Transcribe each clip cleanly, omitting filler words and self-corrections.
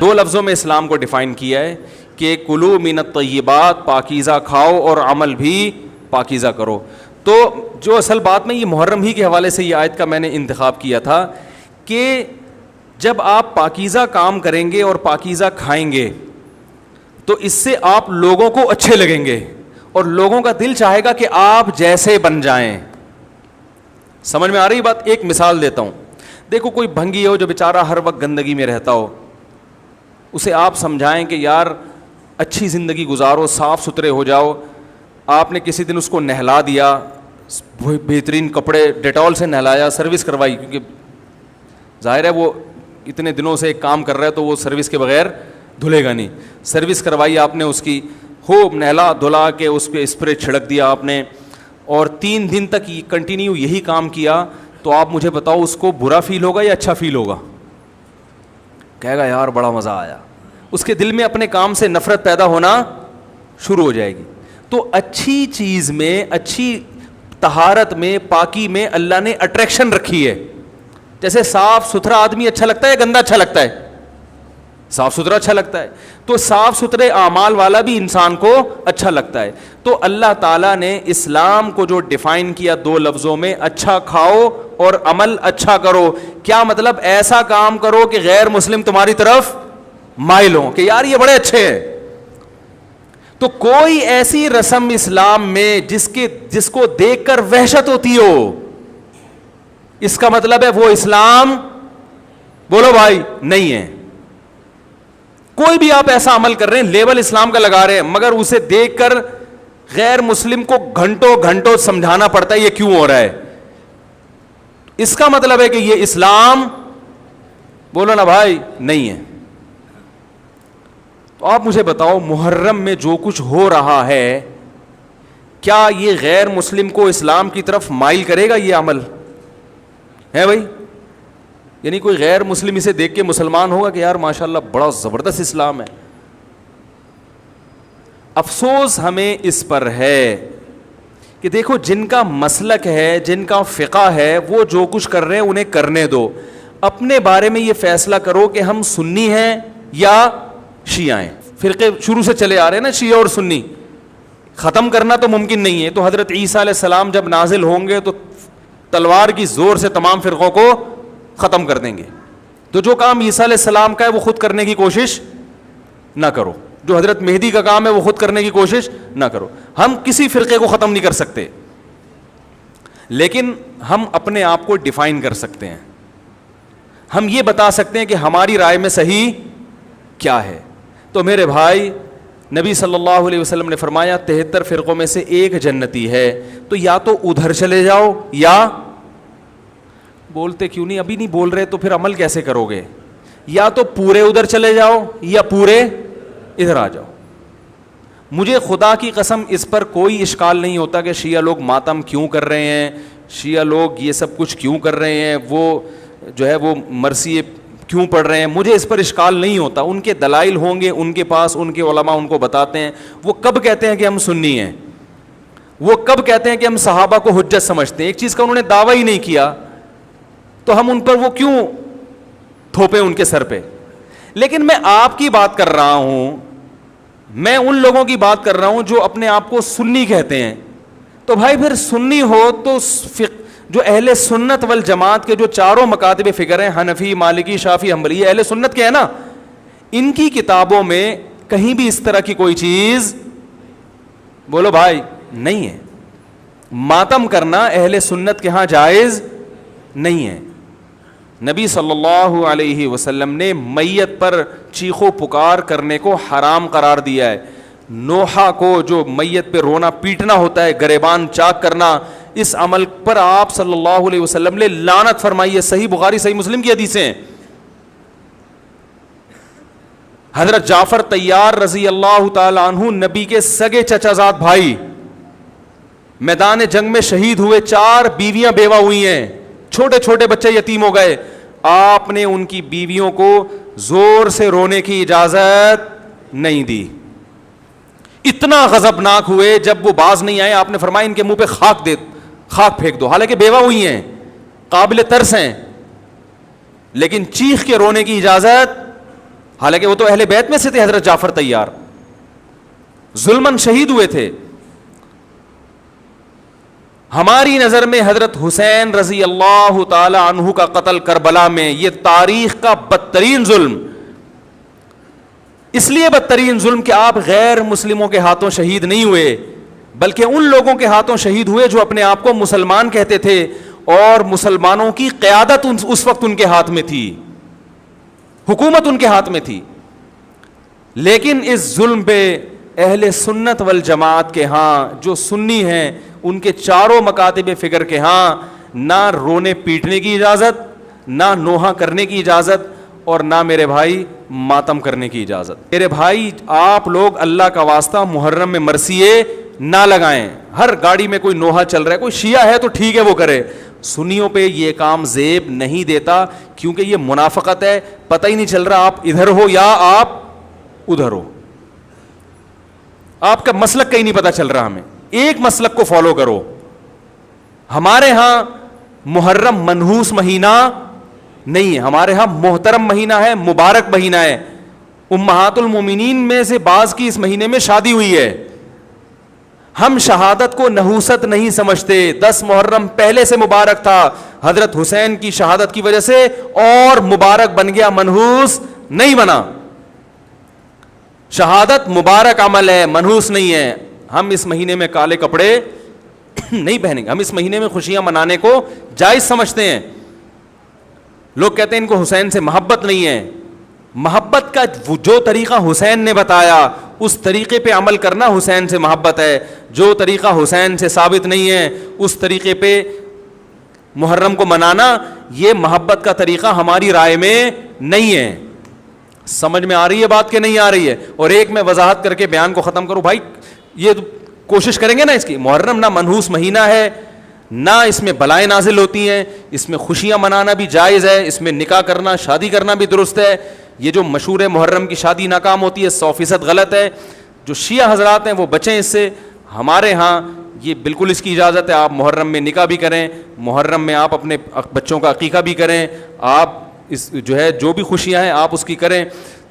دو لفظوں میں اسلام کو ڈیفائن کیا ہے کہ کلو من الطیبات، پاکیزہ کھاؤ اور عمل بھی پاکیزہ کرو. تو جو اصل بات میں یہ محرم ہی کے حوالے سے یہ آیت کا میں نے انتخاب کیا تھا کہ جب آپ پاکیزہ کام کریں گے اور پاکیزہ کھائیں گے تو اس سے آپ لوگوں کو اچھے لگیں گے اور لوگوں کا دل چاہے گا کہ آپ جیسے بن جائیں. سمجھ میں آ رہی بات؟ ایک مثال دیتا ہوں. دیکھو کوئی بھنگی ہو جو بیچارہ ہر وقت گندگی میں رہتا ہو, اسے آپ سمجھائیں کہ یار اچھی زندگی گزارو, صاف ستھرے ہو جاؤ. آپ نے کسی دن اس کو نہلا دیا, بہترین کپڑے ڈیٹول سے نہلایا, سروس کروائی, کیونکہ ظاہر ہے وہ اتنے دنوں سے ایک کام کر رہا ہے تو وہ سروس کے بغیر دھلے گا نہیں. سروس کروائی آپ نے اس کی, خوب نہلا دھلا کے اس پہ اسپرے چھڑک دیا آپ نے, اور 3 دن تک کنٹینیو یہی کام کیا, تو آپ مجھے بتاؤ اس کو برا فیل ہوگا یا اچھا فیل ہوگا؟ کہے گا یار بڑا مزہ آیا. اس کے دل میں اپنے کام سے نفرت پیدا ہونا شروع ہو جائے گی. تو اچھی چیز میں, اچھی طہارت میں, پاکی میں اللہ نے اٹریکشن رکھی ہے. جیسے صاف ستھرا آدمی اچھا لگتا ہے, گندا اچھا لگتا ہے؟ صاف ستھرا اچھا لگتا ہے. تو صاف ستھرے اعمال والا بھی انسان کو اچھا لگتا ہے. تو اللہ تعالیٰ نے اسلام کو جو ڈیفائن کیا 2 لفظوں میں, اچھا کھاؤ اور عمل اچھا کرو. کیا مطلب؟ ایسا کام کرو کہ غیر مسلم تمہاری طرف مائل ہوں کہ یار یہ بڑے اچھے ہیں. تو کوئی ایسی رسم اسلام میں جس کو دیکھ کر وحشت ہوتی ہو, اس کا مطلب ہے وہ اسلام, بولو بھائی, نہیں ہے. کوئی بھی آپ ایسا عمل کر رہے ہیں, لیبل اسلام کا لگا رہے ہیں, مگر اسے دیکھ کر غیر مسلم کو گھنٹوں گھنٹوں سمجھانا پڑتا ہے یہ کیوں ہو رہا ہے, اس کا مطلب ہے کہ یہ اسلام, بولو نا بھائی, نہیں ہے. تو آپ مجھے بتاؤ محرم میں جو کچھ ہو رہا ہے, کیا یہ غیر مسلم کو اسلام کی طرف مائل کرے گا؟ یہ عمل ہے بھائی؟ یعنی کوئی غیر مسلم اسے دیکھ کے مسلمان ہوگا کہ یار ماشاءاللہ بڑا زبردست اسلام ہے؟ افسوس ہمیں اس پر ہے کہ دیکھو جن کا مسلک ہے, جن کا فقہ ہے, وہ جو کچھ کر رہے ہیں انہیں کرنے دو. اپنے بارے میں یہ فیصلہ کرو کہ ہم سنی ہیں یا شیعہ ہیں. فرقے شروع سے چلے آ رہے ہیں نا, شیعہ اور سنی, ختم کرنا تو ممکن نہیں ہے. تو حضرت عیسیٰ علیہ السلام جب نازل ہوں گے تو تلوار کی زور سے تمام فرقوں کو ختم کر دیں گے. تو جو کام عیسیٰ علیہ السلام کا ہے وہ خود کرنے کی کوشش نہ کرو, جو حضرت مہدی کا کام ہے وہ خود کرنے کی کوشش نہ کرو. ہم کسی فرقے کو ختم نہیں کر سکتے, لیکن ہم اپنے آپ کو ڈیفائن کر سکتے ہیں. ہم یہ بتا سکتے ہیں کہ ہماری رائے میں صحیح کیا ہے. تو میرے بھائی, نبی صلی اللہ علیہ وسلم نے فرمایا 73 فرقوں میں سے ایک جنتی ہے. تو یا تو ادھر چلے جاؤ, یا بولتے کیوں نہیں, ابھی نہیں بول رہے تو پھر عمل کیسے کرو گے, یا تو پورے ادھر چلے جاؤ یا پورے ادھر آ جاؤ. مجھے خدا کی قسم اس پر کوئی اشکال نہیں ہوتا کہ شیعہ لوگ ماتم کیوں کر رہے ہیں, شیعہ لوگ یہ سب کچھ کیوں کر رہے ہیں, وہ جو ہے وہ مرثیے کیوں پڑھ رہے ہیں. مجھے اس پر اشکال نہیں ہوتا. ان کے دلائل ہوں گے ان کے پاس, ان کے علماء ان کو بتاتے ہیں. وہ کب کہتے ہیں کہ ہم سنی ہیں, وہ کب کہتے ہیں کہ ہم صحابہ کو حجت سمجھتے ہیں. ایک چیز کا انہوں نے دعویٰ ہی نہیں کیا تو ہم ان پر وہ کیوں تھوپے ان کے سر پہ. لیکن میں آپ کی بات کر رہا ہوں, میں ان لوگوں کی بات کر رہا ہوں جو اپنے آپ کو سنی کہتے ہیں. تو بھائی پھر سنی ہو تو جو اہل سنت والجماعت کے جو چاروں مکاتب فکر ہیں, حنفی, مالکی, شافعی, حنبلی, یہ اہل سنت کے ہیں نا, ان کی کتابوں میں کہیں بھی اس طرح کی کوئی چیز, بولو بھائی, نہیں ہے. ماتم کرنا اہل سنت کے ہاں جائز نہیں ہے. نبی صلی اللہ علیہ وسلم نے میت پر چیخو پکار کرنے کو حرام قرار دیا ہے. نوحہ کو جو میت پہ رونا پیٹنا ہوتا ہے, گریبان چاک کرنا, اس عمل پر آپ صلی اللہ علیہ وسلم نے لعنت فرمائی ہے. صحیح بخاری صحیح مسلم کی حدیثیں ہیں. حضرت جعفر طیار رضی اللہ تعالی عنہ نبی کے سگے چچا زاد بھائی میدان جنگ میں شہید ہوئے, 4 بیویاں بیوہ ہوئی ہیں, چھوٹے چھوٹے بچے یتیم ہو گئے. آپ نے ان کی بیویوں کو زور سے رونے کی اجازت نہیں دی. اتنا غضبناک ہوئے, جب وہ باز نہیں آئے آپ نے فرمایا ان کے منہ پہ خاک پھینک دو. حالانکہ بیوہ ہوئی ہیں, قابل ترس ہیں, لیکن چیخ کے رونے کی اجازت حالانکہ وہ تو اہل بیت میں سے تھے. حضرت جعفر طیار ظلمن شہید ہوئے تھے. ہماری نظر میں حضرت حسین رضی اللہ تعالی عنہ کا قتل کربلا میں یہ تاریخ کا بدترین ظلم, اس لیے بدترین ظلم کہ آپ غیر مسلموں کے ہاتھوں شہید نہیں ہوئے, بلکہ ان لوگوں کے ہاتھوں شہید ہوئے جو اپنے آپ کو مسلمان کہتے تھے, اور مسلمانوں کی قیادت اس وقت ان کے ہاتھ میں تھی, حکومت ان کے ہاتھ میں تھی. لیکن اس ظلم پہ اہل سنت والجماعت کے ہاں جو سنی ہیں ان کے چاروں مکاتب فکر کے ہاں نہ رونے پیٹنے کی اجازت, نہ نوحہ کرنے کی اجازت, اور نہ میرے بھائی ماتم کرنے کی اجازت. میرے بھائی آپ لوگ اللہ کا واسطہ محرم میں مرثیے نہ لگائیں. ہر گاڑی میں کوئی نوحہ چل رہا ہے, کوئی شیعہ ہے تو ٹھیک ہے وہ کرے, سنیوں پہ یہ کام زیب نہیں دیتا, کیونکہ یہ منافقت ہے. پتہ ہی نہیں چل رہا آپ ادھر ہو یا آپ ادھر ہو, آپ کا مسلک کہیں نہیں پتا چل رہا. ہمیں ایک مسلک کو فالو کرو. ہمارے ہاں محرم منحوس مہینہ نہیں ہے, ہمارے ہاں محترم مہینہ ہے, مبارک مہینہ ہے. امہات المومنین میں سے بعض کی اس مہینے میں شادی ہوئی ہے. ہم شہادت کو نحوست نہیں سمجھتے. 10 محرم پہلے سے مبارک تھا, حضرت حسین کی شہادت کی وجہ سے اور مبارک بن گیا, منحوس نہیں بنا. شہادت مبارک عمل ہے, منحوس نہیں ہے. ہم اس مہینے میں کالے کپڑے نہیں پہنیں گے, ہم اس مہینے میں خوشیاں منانے کو جائز سمجھتے ہیں. لوگ کہتے ہیں ان کو حسین سے محبت نہیں ہے. محبت کا جو طریقہ حسین نے بتایا اس طریقے پہ عمل کرنا حسین سے محبت ہے. جو طریقہ حسین سے ثابت نہیں ہے اس طریقے پہ محرم کو منانا یہ محبت کا طریقہ ہماری رائے میں نہیں ہے. سمجھ میں آ رہی ہے بات کہ نہیں آ رہی ہے؟ اور ایک میں وضاحت کر کے بیان کو ختم کروں. بھائی یہ کوشش کریں گے نا اس کی, محرم نہ منحوس مہینہ ہے, نہ اس میں بلائیں نازل ہوتی ہیں, اس میں خوشیاں منانا بھی جائز ہے, اس میں نکاح کرنا شادی کرنا بھی درست ہے. یہ جو مشہور ہے محرم کی شادی ناکام ہوتی ہے 100% غلط ہے. جو شیعہ حضرات ہیں وہ بچیں اس سے. ہمارے ہاں یہ بالکل اس کی اجازت ہے, آپ محرم میں نکاح بھی کریں, محرم میں آپ اپنے بچوں کا عقیقہ بھی کریں, آپ اس جو ہے جو بھی خوشیاں ہیں آپ اس کی کریں,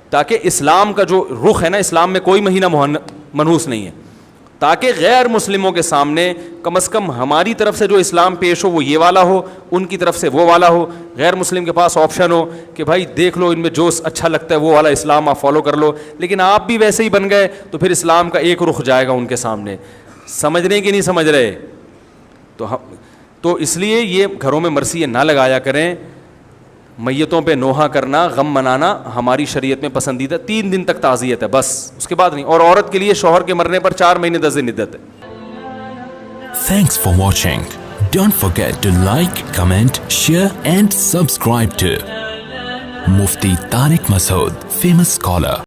تاکہ اسلام کا جو رخ ہے نا, اسلام میں کوئی مہینہ منحوس نہیں ہے, تاکہ غیر مسلموں کے سامنے کم از کم ہماری طرف سے جو اسلام پیش ہو وہ یہ والا ہو, ان کی طرف سے وہ والا ہو. غیر مسلم کے پاس آپشن ہو کہ بھائی دیکھ لو ان میں جو اچھا لگتا ہے وہ والا اسلام آپ فالو کر لو, لیکن آپ بھی ویسے ہی بن گئے تو پھر اسلام کا ایک رخ جائے گا ان کے سامنے. سمجھ رہے کہ نہیں سمجھ رہے؟ تو اس لیے یہ گھروں میں مرثیے نہ لگایا کریں. میتوں پہ نوحہ کرنا, غم منانا ہماری شریعت میں پسندیدہ. 3 دن تک تعزیت ہے بس, اس کے بعد نہیں. اور عورت کے لیے شوہر کے مرنے پر 4 مہینے 10 دن عدت ہے. Thanks for watching. Don't forget to like, comment, share and subscribe to Mufti Tariq Masood, famous scholar.